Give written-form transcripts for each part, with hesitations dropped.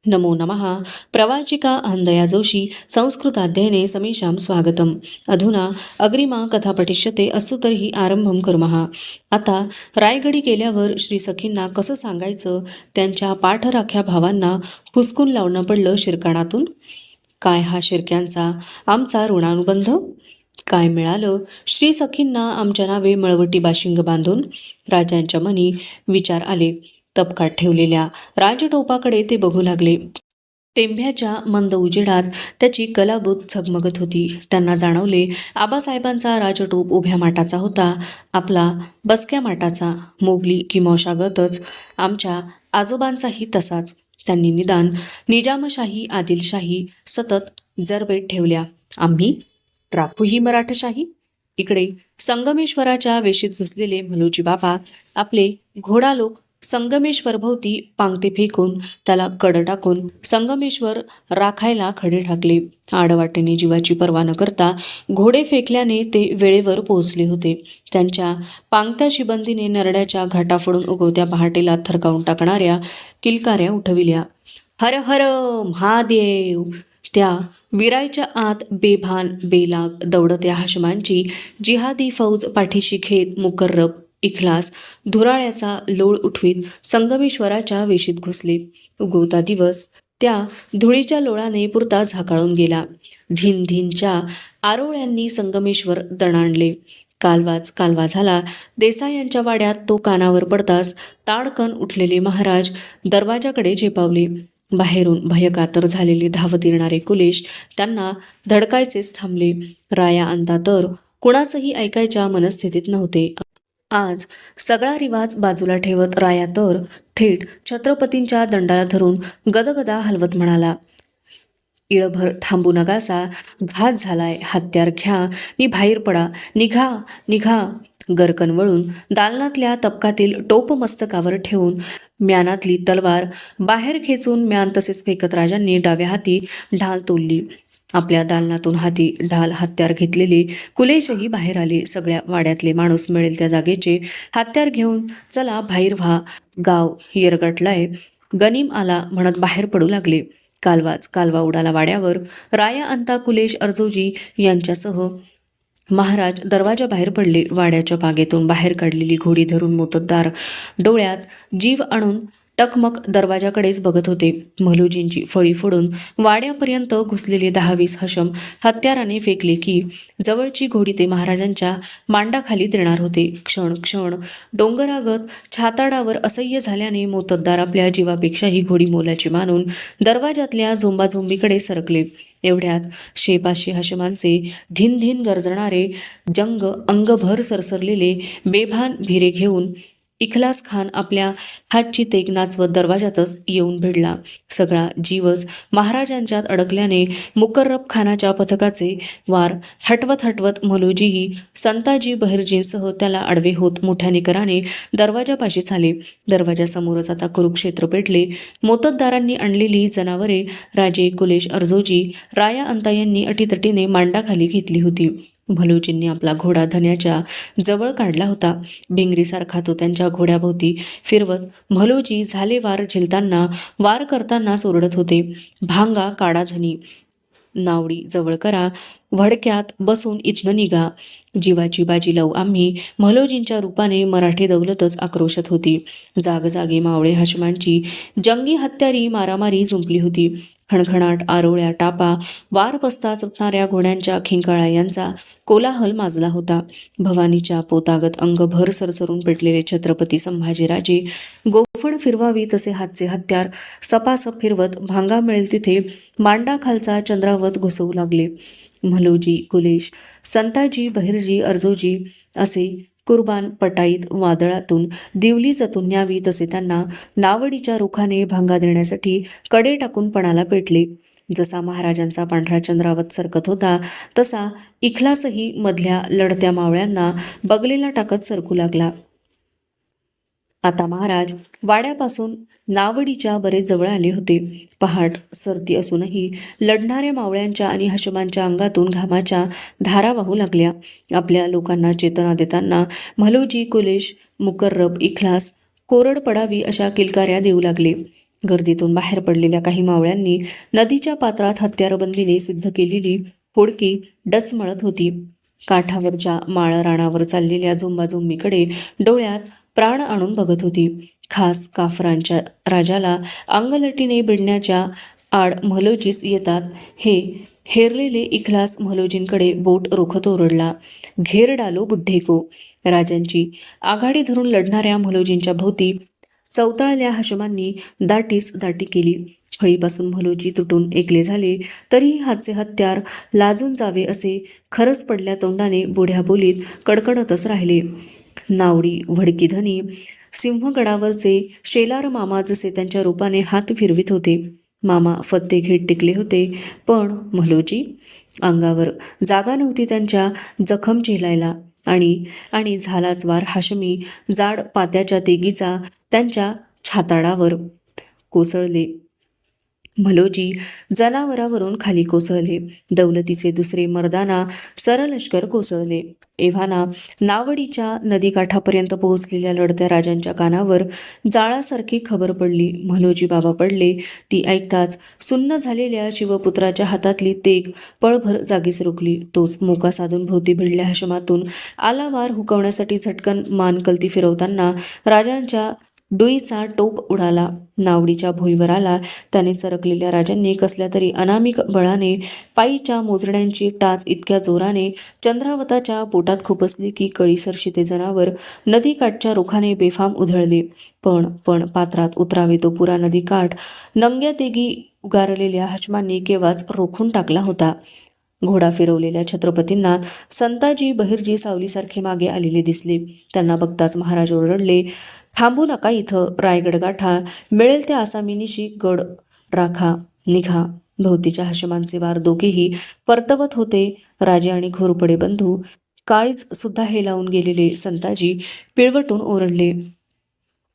नमो नमः। प्रवाचिका अहन्दया जोशी संस्कृताध्ययने समीशां स्वागतम्। अधुना अग्रिमा कथा पठिष्यते अस्तु तर्हि आरंभं कुर्मः। आता रायगडी गेल्यावर श्री सखींना कसं सांगायचं त्यांच्या पाठराख्या भावांना हुसकून लावणं पडलं शिरकाणातून. काय हा शिरक्यांचा आमचा ऋणानुबंध? काय मिळालं श्री सखींना आमच्या नावे मळवटी बाशिंग बांधून? राजांच्या मनी विचार आले. तबकात ठेवलेल्या राजटोपाकडे ते बघू लागले. टेंभ्याच्या मंद उजेडात त्याची कलाबुत झगमगत होती. त्यांना जाणवले आबासाहेबांचा राजटोप उभ्या माटाचा होता, आपला बसक्या माटाचा. मोगली किमोशागतच आमच्या आजोबांचाही तसाच. त्यांनी निदान निजामशाही आदिलशाही सतत जरबेट ठेवल्या. आम्ही राखू ही मराठशाही. इकडे संगमेश्वराच्या वेशीत घुसलेले मलोजी बाबा आपले घोडालोक संगमेश्वरभोवती पांगते फेकून त्याला कड टाकून संगमेश्वर राखायला खडे ठाकले. आडवाटेने जीवाची पर्वा न करता घोडे फेकल्याने ते वेळेवर पोहोचले होते. त्यांच्या पांगत्या शिबंदीने नरड्याच्या घाटाफोडून उगवत्या पहाटेला थरकावून टाकणाऱ्या किलकाऱ्या उठविल्या. हर हर महादेव. त्या विरायच्या आत बेभान बेलाग दौडत्या हाशमांची जिहादी फौज पाठीशी घेत मुकर्रब इखलास धुराळ्याचा लोळ उठवीत संगमेश्वराच्या वेशीत घुसले. उगवता दिवस त्या धुळीच्या लोळाने पुरता झाकाळून गेला. धिन धिनच्या आरोळ्यांनी संगमेश्वर दणाणले. कालवाच कालवा झाला. देसायांच्या वाड्यात तो कानावर पडताच ताडकन उठलेले महाराज दरवाजाकडे झेपावले. बाहेरून भयकातर झालेले धावत येणारे कुलेश त्यांना धडकायचेच थांबले. राया अंता तर कुणाचंही ऐकायच्या मनस्थितीत नव्हते. आज सगळा रिवाज बाजूला ठेवत राया तर थेट छत्रपतींच्या दंडाला धरून गदगदा हलवत म्हणाला, इळभर थांबू नगासा, घात झालाय, हत्यार घ्या नि बाहेर पडा, निघा निघा. गरकन वळून दालनातल्या तबकातील टोप मस्तकावर ठेवून म्यानातली तलवार बाहेर खेचून म्यान तसेच फेकत राजांनी डाव्या हाती ढाल तोलली. आपल्या दालनातून हाती ढाल हत्यार घेतलेले कुलेशही बाहेर आले. सगळ्या वाड्यातले माणूस मिळेल त्या जागेचे हत्यार घेऊन चला बाहेर व्हा, गाव येरगटलाय, गनीम आला म्हणत बाहेर पडू लागले. कालवाच कालवा उडाला वाड्यावर. राया अंता कुलेश अर्जोजी यांच्यासह महाराज दरवाजा बाहेर पडले. वाड्याच्या बागेतून बाहेर काढलेली घोडी धरून मोत्तद्दार डोळ्यात जीव आणून टकमक दरवाजाकडेच बघत होते. मलोजींची फळी फोडून वाड्यापर्यंत घुसलेले 10-20 हशम हत्याराने फेकले की जवळची घोडी ते महाराजांच्या मांडाखाली देणार होते. क्षण क्षण डोंगरागत छाताडावर असह्य झाल्याने मोत्तद्दार आपल्या जीवापेक्षाही घोडी मोलाची मानून दरवाजातल्या झोंबाझोंबीकडे सरकले. एवढ्यात 100-500 हशमांचे धिन धिन गरजणारे जंग अंगभर सरसरलेले बेभान भिरे घेऊन इखलास खान आपल्या हातची तेक नाचवत दरवाजातच येऊन भिडला. सगळा जीवच महाराजांच्यात अडकल्याने मुकर्रब खानाच्या पथकाचे वार हटवत हटवत मलोजीही संताजी बहिर्जींसह त्याला आडवे होत मोठ्या निकराने दरवाजापाशीच आले. दरवाजासमोरच आता कुरुक्षेत्र पेटले. मोत्तद्दारांनी आणलेली जनावरे राजे कुलेश अर्जोजी राया अंता यांनी अटीतटीने मांडाखाली घेतली होती. मलोजींनी आपला घोडा धन्याच्या जवळ काढला होता. भिंगरीसारखा तो त्यांच्या घोड्याभोवती फिरवत मलोजी झाले वार झेलताना वार करतानाच ओरडत होते, भांगा काढा धनी, नावडी जवळ करा, वडक्यात बसून इथनं निघा. जीवाची बाजी लावू आम्ही. मलोजींच्या रूपाने मराठी दौलतच आक्रोशत होती. जागजागी मावळे हशमांची जंगी हत्यारी मारामारी जुंपली होती. खणखणाट आरोळ्या टापा वार पसता सुटणाऱ्या घोड्यांच्या खिंकाळा यांचा कोलाहल माजला होता. भवानीच्या पोतागत अंगभर सरसरून पेटलेले छत्रपती संभाजीराजे गोफण फिरवावी तसे हातचे हत्यार सपासप फिरवत भांगा मिळेल तिथे मांडाखालचा चंद्रावत घुसवू लागले. मलोजी कुलेश संताजी बहिर्जी अर्जोजी असे कुर्बान पटाईत वादळातून दिवली जतून न्यावी तसे त्यांना नावडीच्या रुखाने भांगा देण्यासाठी कडे टाकून पणाला पेटले. जसा महाराजांचा पांढरा चंद्रावत सरकत होता तसा इखलासही मधल्या लढत्या मावळ्यांना बगलेला टाकत सरकू लागला. आता महाराज वाड्यापासून नावडीच्या बरेच जवळ आले होते. पहाट सरती असूनही लढणाऱ्या मावळ्यांच्या आणि हशमांच्या अंगातून घामाच्या धारा वाहू लागल्या. आपल्या लोकांना चेतना देताना मलोजी कुलेश मुकर्रब इखलास कोरड पडावी अशा किलकाऱ्या देऊ लागले. गर्दीतून बाहेर पडलेल्या काही मावळ्यांनी नदीच्या पात्रात हत्यारबंदीने सिद्ध केलेली होडकी डचमळत होती. काठावरच्या माळ राणावर चाललेल्या झुंबाझुंबीकडे डोळ्यात प्राण आणून बघत होती. खास काफरांच्या राजाला अंगलटीने भिडण्याच्या आड म्हलोजीस येतात हे हेरलेले इखलास म्हलोजींकडे बोट रोखत ओरडला, घेर डालो बुड्ढे को. राजांची आघाडी धरून लढणाऱ्या म्हलोजींच्या भोवती चवताळल्या हाशमांनी दाटीस दाटी केली. फळीपासून म्हलोजी तुटून एकले झाले तरीही हातचे हत्यार लाजून जावे असे खरच पडल्या तोंडाने बुढ्या बोलीत कडकडतच राहिले. नावडी वडकीधनी सिंहगडावरचे शेलार मामा जसे त्यांच्या रूपाने हात फिरवित होते. मामा फत्ते घेत टिकले होते, पण म्हलोजी अंगावर जागा नव्हती त्यांच्या जखम झेलायला. आणि झालाच वार हाशमी जाड पात्याच्या तेगीचा त्यांच्या छाताडावर कोसळले. म्हलोजी जनावरावरून खाली कोसळले. दौलतीचे दुसरे मर्दाना सरलष्कर कोसळले. एव्हाना नावडीच्या नदीकाठापर्यंत पोहोचलेल्या लढत्या राजांच्या कानावर जाळासारखी खबर पडली. म्हलोजी बाबा पडले. ती ऐकताच सुन्न झालेल्या शिवपुत्राच्या हातातली तेग पळभर जागीच रोखली. तोच मोका साधून भोवती भिडल्या हशमातून आला वार हुकवण्यासाठी झटकन मान कलती फिरवताना राजांच्या डुईचा टोप उडाला. नावडीच्या भुईवर आला. त्याने चरकलेल्या राजांनी कसल्या तरी अनामिक बळाने पायीच्या मोजड्यांची टाच इतक्या जोराने चंद्रावताच्या पोटात खुपसली की कळीसरशी ते जनावर नदीकाठच्या रोखाने बेफाम उधळले. पण पात्रात उतरावे तो पुरा नदीकाठ नंग्या तेगी उगारलेल्या हाशमांनी केव्हाच रोखून टाकला होता. घोडा फिरवलेल्या छत्रपतींना संताजी बहिर्जी सावलीसारखे मागे आलेले दिसले. त्यांना बघताच महाराज ओरडले, थांबू नका इथं, रायगड गाठा, मिळेल त्या आसामीनिशी गड राखा, निघा. भोवतीच्या हाशमांचे वार दोघेही परतवत होते. राजे आणि घोरपडे बंधू काळीच सुद्धा हे लावून गेलेले संताजी पिळवटून ओरडले,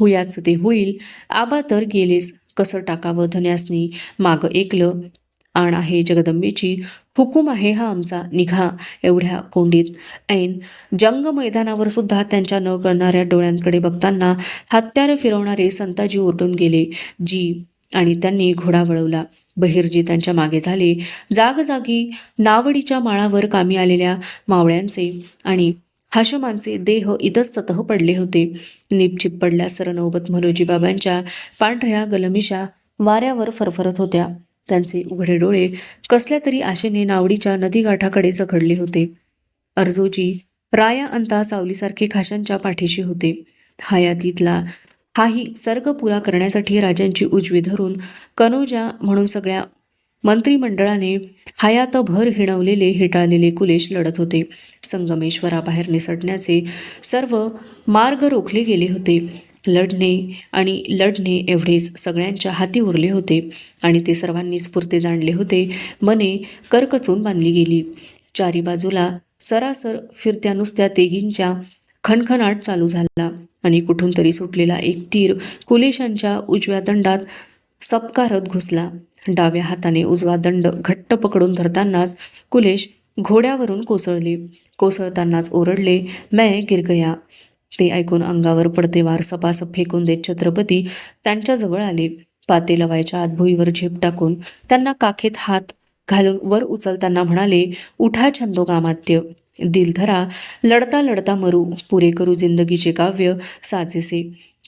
हुयाच ते होईल, आबा तर गेलेच, कसं टाकावं धन्यासनी, माग एकलं, आण आहे जगदंबेची, हुकूम आहे हा आमचा, निघा. एवढ्या कोंडीत ऐन जंग मैदानावर सुद्धा त्यांच्या न कळणाऱ्या डोळ्यांकडे बघताना हत्यार फिरवणारे संताजी ओरडून गेले. आणि त्यांनी घोडा वळवला. बहिर्जी त्यांच्या मागे झाले. जागजागी नावडीच्या माळावर कामी आलेल्या मावळ्यांचे आणि हाशमांचे देह इतस्ततः पडले होते. निपचित पडल्या सरनौबत म्हलोजी बाबांच्या पांढऱ्या गलमिशा वाऱ्यावर फरफरत होत्या. त्यांचे उघडे डोळे कसल्या तरी आशेने नावडीच्या नदीगाठाकडे जखडले होते. अर्जोजी राया अंता सावलीसारखे खाशांच्या पाठीशी होते. हयातीतला हाही सर्ग पुरा करण्यासाठी राजांची उजवी धरून कनोजा म्हणून सगळ्या मंत्रिमंडळाने हयातभर हिणवलेले हेटाळलेले कुलेश लढत होते. संगमेश्वराबाहेर निसटण्याचे सर्व मार्ग रोखले गेले होते. लढणे एवढेच सगळ्यांच्या हाती उरले होते आणि ते सर्वांनी स्फूर्ती जाणले होते. मने करकचून बांधली गेली. चारी बाजूला सरासर फिरत्या नुसत्या तेगींच्या खणखणाट चालू झाला आणि कुठून तरी सुटलेला एक तीर कुलेशांच्या उजव्या दंडात सपकारत घुसला. डाव्या हाताने उजवा दंड घट्ट पकडून धरतानाच कुलेश घोड्यावरून कोसळले. कोसळतानाच ओरडले, मैं गिर गया. ते ऐकून अंगावर पडते वार सपासप फेकून देत छत्रपती त्यांच्याजवळ आले. पाते लवायच्या आत भुईवर झेप टाकून त्यांना काखेत हात घालून वर उचलताना म्हणाले, उठा छंदोगामात्य, दिल धरा, लढता लढता मरू, पुरे करू जिंदगीचे काव्य साजेसे.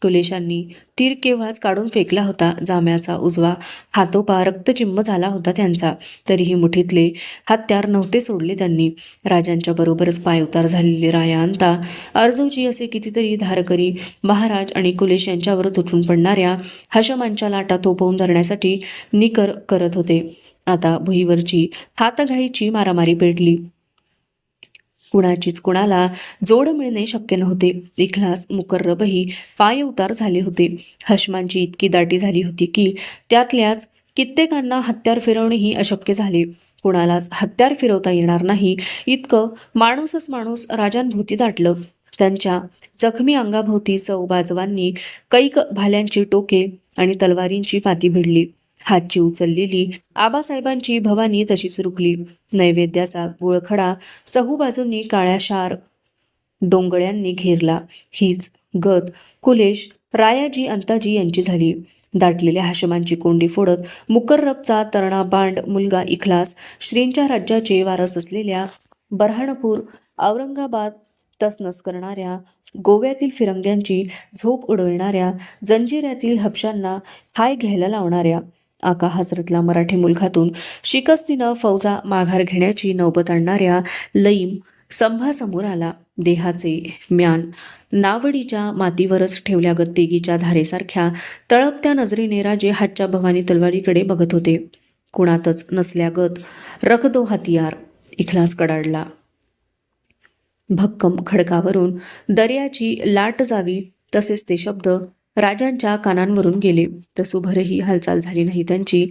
कुलेशांनी तीर केव्हाच काढून फेकला होता. जाम्याचा उजवा हातोपा रक्तचिंब झाला होता त्यांचा. तरीही मुठीतले हत्यार नव्हते सोडले त्यांनी. राजांच्या बरोबरच पाय उतार झालेले राया अंता, अर्जोजी असे कितीतरी धारकरी महाराज आणि कुलेश यांच्यावर तुटून पडणाऱ्या हाशमांच्या लाटा थोपवून धरण्यासाठी निकर करत होते. आता भुईवरची हातघाईची मारामारी पेटली. कुणाचीच कुणाला जोड मिळणे शक्य नव्हते. इखलास मुकर्रबही पाय उतार झाले होते. हाशमांची इतकी दाटी झाली होती की त्यातल्याच कित्येकांना हत्यार फिरवणेही अशक्य झाले. कुणालाच हत्यार फिरवता येणार नाही इतकं माणूसच माणूस राजांभोवती दाटलं. त्यांच्या जखमी अंगाभोवती चौबाजवांनी कैक भाल्यांची टोके आणि तलवारींची पाती भिडली. हातची उचललेली आबासाहेबांची भवानी तशीच रुकली. नैवेद्याचा गुळखडा चहूबाजूंनी काळ्या शार डोंगळ्यांनी घेरला. हीच गत कुलेश रायाजी अंताजी यांची झाली. दाटलेल्या हाशमांची कोंडी फोडत मुकर्रबचा तरणा बांड मुलगा इखलास, श्रींच्या राज्याचे वारस असलेल्या बऱ्हाणपूर, औरंगाबाद तसनस करणाऱ्या गोव्यातील फिरंग्यांची झोप उडविणाऱ्या, जंजिऱ्यातील हबशांना हाय घ्यायला लावणाऱ्या, आका हजरतला मराठी मुलखातून शिकस्तीनं फौजा माघार घेण्याची नौबत आणणाऱ्या लईम संभासमोर आला. देहाचे म्यान नावडीच्या मातीवरच ठेवल्या गत्तेगीच्या धारेसारख्या तळपत्या नजरेने राजे हातच्या भवानी तलवारीकडे बघत होते. कुणातच नसल्यागत रख दो हतियार, इखलास कडाडला. भक्कम खडकावरून दर्याची लाट जावी तसेच ते शब्द राजांच्या कानांवरून गेले. तसूभरही हालचाल झाली नाही त्यांची.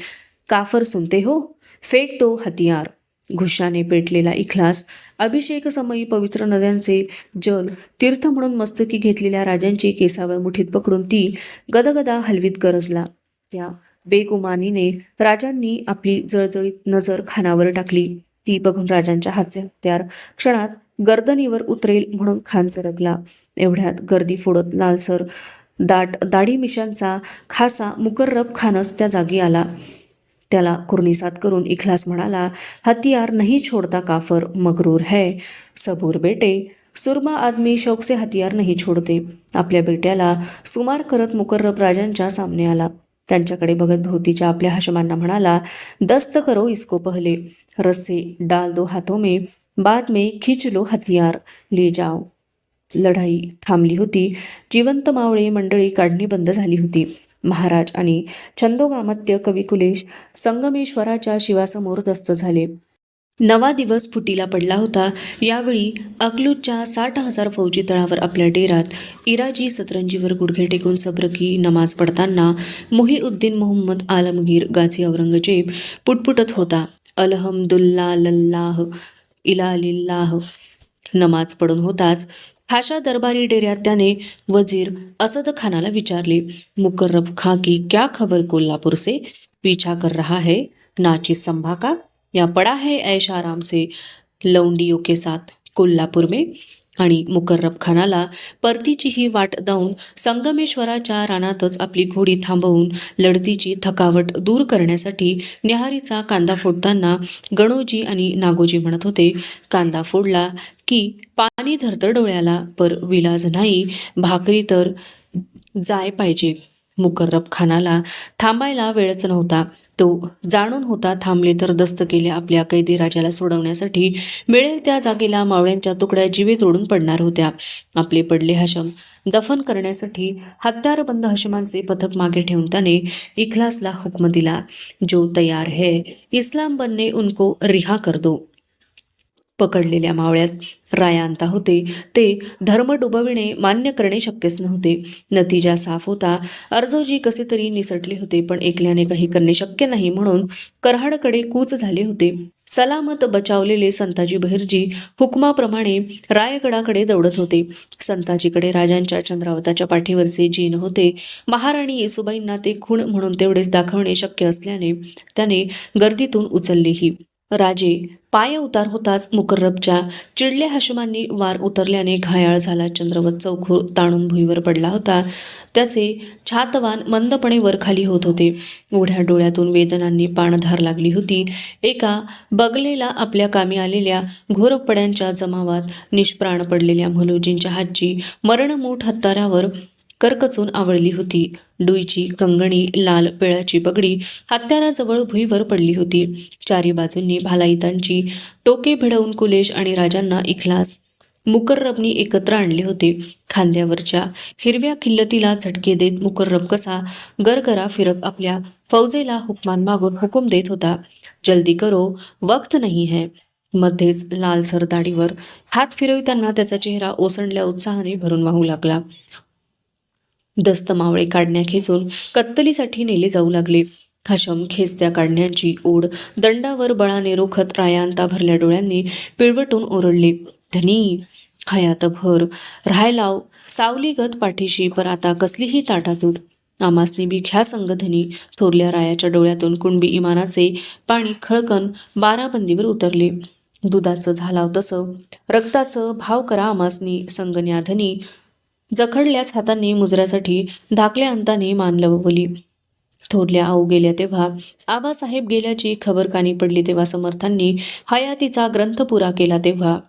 काफर सुनते हो, फेक दो हतियार. घुशाने पेटलेला इखलास अभिषेक समयी पवित्र नद्यांचे जल तीर्थ म्हणून मस्तकी घेतलेल्या राजांची केसावळ मुठीत पकडून ती गदगदा हलवीत गरजला. त्या बेगुमानीने राजांनी आपली जळजळीत नजर खानावर टाकली. ती बघून राजांच्या हातचे हत्यार क्षणात गर्दनीवर उतरेल म्हणून खान सरकला. एवढ्यात गर्दी फोडत लालसर दाट दाढी मिशांचा खासा मुकर्रब खानच त्या जागी आला. त्याला कुर्निसात करून इखलास म्हणाला, हथियार नहीं छोड़ता काफर, मगरूर है. सबूर बेटे, सुरमा आदमी शौक से हथियार नहीं छोड़ते. आपल्या बेट्याला सुमार करत मुकर्रब राजांच्या सामने आला. त्यांच्याकडे बघत भोवतीच्या आपल्या हाशमांना म्हणाला, दस्त करो इसको पहले, रस्से डाल दो हाथों में, बाद में खींच लो हथियार, ले जाओ. लढाई थांबली होती. जिवंत मावळे मंडळी काढणी बंद झाली होती. महाराज आणि छंदोगामत्य कविकुलेश संगमेश्वराच्या शिवासमोर दस्त झाले. नवा दिवस फुटीला पडला होता. यावेळी अकलूजच्या 60,000 फौजी तळावर आपल्या डेरात इराजी सतरंजीवर गुडघे टेकून सब्रकी नमाज पडताना मुहीउद्दीन मोहम्मद आलमगीर गाझी औरंगजेब पुटपुटत होता, अल्हम्दुल्लाह इलालिल्लाह. नमाज पडून होताच खाशा दरबारी डेऱ्यात त्याने वजीर असद खानाला विचारले, मुकर्रब खां की क्या खबर कोल्हापुर से, पीछा कर रहा है नाची संभा का, या पड़ा है ऐश आराम से लौंडियों के साथ कोल्हापुर में. आणि मुकर्रब खानाला परतीचीही वाट दावून संगमेश्वराच्या रानातच आपली घोडी थांबवून लढतीची थकावट दूर करण्यासाठी न्याहारीचा कांदा फोडताना गणोजी आणि नागोजी म्हणत होते, कांदा फोडला की पाणी धरतं डोळ्याला, पर विलाज नाही, भाकरी तर जाय पाहिजे. मुकर्रब खानाला थांबायला वेळच नव्हता. तो जाणून होता थांबले तर दस्त केले आपल्या कैदी राजाला सोडवण्यासाठी मिळेल त्या जागेला मावळ्यांच्या तुकड्या जीवे तोडून पडणार होत्या. आपले पडले हशम दफन करण्यासाठी हत्यारबंद हशमांचे पथक मागे ठेवून त्याने इखलासला हुक्म दिला, जो तयार है इस्लाम बनने उनको रिहा कर दो. पकडलेल्या मावळ्यात राया आणता होते ते धर्म डुबविणे मान्य करणे शक्यच नव्हते. नतीजा साफ होता. अर्जोजी कसे तरी निसटले होते, पण एकल्याने काही करणे शक्य नाही म्हणून कराडकडे कूच झाले होते. सलामत बचावलेले संताजी बहिर्जी हुकमाप्रमाणे रायगडाकडे दौडत होते. संताजीकडे राजांच्या चंद्रावताच्या पाठीवरचे जीन होते. महाराणी येसुबाईंना ते खूण म्हणून तेवढेच दाखवणे शक्य असल्याने त्याने गर्दीतून उचललेही. राजे पाय उतार होताच मुकर्रबच्या चिडल्या हशमांनी वार उतरल्याने घायाळ झाला. चंद्रवत चौखूर ताणून भुईवर पडला होता. त्याचे छातवान मंदपणे वरखाली होत होते. उघड्या डोळ्यातून वेदनांनी पाणधार लागली होती. एका बगलेला आपल्या कामी आलेल्या घोरपड्यांच्या जमावात निष्प्राण पडलेल्या मलोजींच्या हातची मरणमूठ हत्यारावर करकचून आवळली होती. डुईची कंगणी लाल पिळाची पगडी हत्याराजवळ भुईवर पडली होती. चारी बाजूंनी भालाईतांची टोके भिडवून कुलेश आणि राजांना इखलास मुकर्रबनी एकत्र आणले होते. खांद्यावरच्या हिरव्या खिल्लतीला झटके देत मुकर्रब कसा गरगरा फिरत आपल्या फौजेला हुकमान मागून हुकूम देत होता, जल्दी करो, वक्त नाही है. मध्येच लालसर दाढीवर हात फिरविताना त्याचा चेहरा ओसंडल्या उत्साहाने भरून वाहू लागला. दस्त मावळे काढण्या खेचून कत्तलीसाठी नेले जाऊ लागले. हशम खेचत्या काढण्यांची ओढ दंडावर बळाने रोखत रायांता भरल्या डोळ्यांनी पिळवटून ओरडले, धनी हयात भर राहायलाव सावलीगत पाठीशी, पर आता कसलीही ताटातूट. आमासनी बी ख्या संग धनी. थोरल्या रायाच्या डोळ्यातून कुणबी इमानाचे पाणी खळकन बाराबंदीवर उतरले. दुधाचं झालाव तसं रक्ताचं भाव करा आमासनी संगण्या धनी. जखडल्याच हातांनी मुजऱ्यासाठी धाकल्या अंताने मान लवली. थोरल्या आऊ गेल्या तेव्हा, आबासाहेब गेल्याची खबर कानी पडली तेव्हा, समर्थांनी हयातीचा ग्रंथ पुरा केला तेव्हा,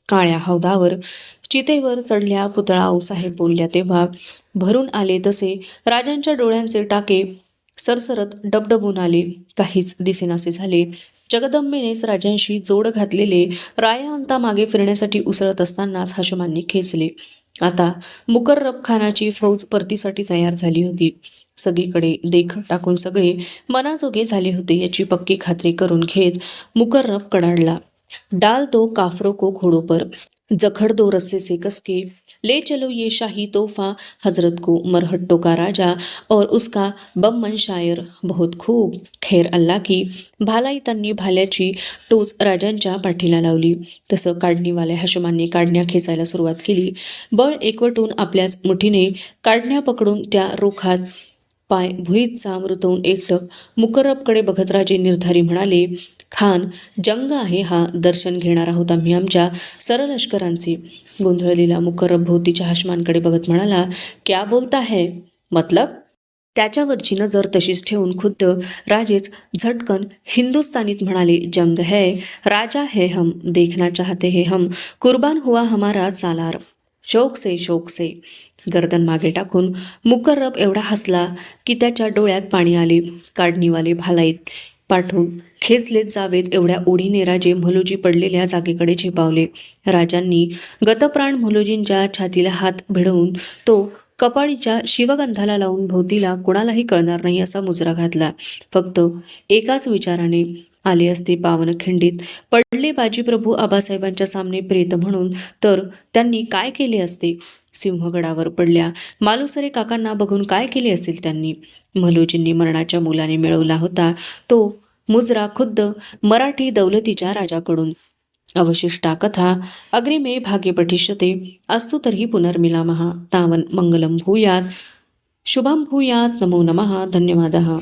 काळ्या हौदावर चितेवर चढल्या पुतळा आऊसाहेब बोलल्या तेव्हा, भरून आले तसे राजांच्या डोळ्यांचे टाके सरसरत डबडबून आले. काहीच दिसेनासे झाले. जगदंबेनेच राजांशी जोड घातलेले राया अंता मागे फिरण्यासाठी उसळत असतानाच हाशमांनी खेचले. आता मुकर्रब खानाची फौज परतीसाठी तयार झाली होती. सगळीकडे देख टाकून सगळे मनाजोगे झाले होते याची पक्की खात्री करून घेत मुकर्रब कडाडला. डाल दो काफरों को घोड़ों पर, जखड़ दो रस्से से कसके, ले चलो ये शाही तोहफा हजरत को, मरहट्टों का राजा और उसका बम्मन शायर बहुत खूब, खैर अल्लाह की. भालाई त्यांनी भाल्याची टोच राजांच्या पाठीला लावली. तसं काढणीवाल्या हाशमांनी काढण्या खेचायला सुरुवात केली. बळ एकवटून आपल्याच मुठीने काढण्या पकडून त्या रोखात पाय भुईत चामृतवून एकटक मुकर्रबकडे बघत राजे निर्धारी म्हणाले, खान, जंग आहे हा, दर्शन घेणार आहोत आम्ही आमच्या सरलष्करांचे. गोंधळलेला मुकर्रब भोवतीच्या हाशमांकडे बघत म्हणाला, क्या बोलता है, मतलब? त्याच्यावरची नजर तशीच ठेवून खुद्द राजेच झटकन हिंदुस्तानीत म्हणाले, जंग है, राजा है हम, देखना चाहते हैं हम, कुर्बान हुआ हमारा सालार, शौक से. गर्दन मागे टाकून मुकर्रब एवढा हसला की त्याच्या डोळ्यात पाणी आले. काढणीवाले भालाईत पाठवून खेचलेत जावेत एवढ्या ओढीने राजे म्हलोजी पडलेल्या जागेकडे झेपावले. राजांनी गतप्राण म्हलोजींच्या छातीला हात भिडवून तो कपाळीच्या शिवगंधाला लावून भोवतीला कोणालाही कळणार नाही असा मुजरा घातला. फक्त एकाच विचाराने आले असते पावनखिंडीत पडले बाजीप्रभू आबासाहेबांच्या सामने प्रेत म्हणून, तर त्यांनी काय केले असते? सिंहगडावर पडल्या मालुसरे काकांना बघून काय केले असेल त्यांनी? म्हलोजींनी मरणाच्या मुलाने मिळवला होता तो मुजरा खुद्द मराठी दौलतीच्या राजाकडून. अवशिष्टा कथा अग्रिमे भागे पठिष्यते. अस्तु तर्हि पुनर्मिलामः. तावन् मंगलं भूयात्, शुभं भूयात्. नमो नमः. धन्यवादः.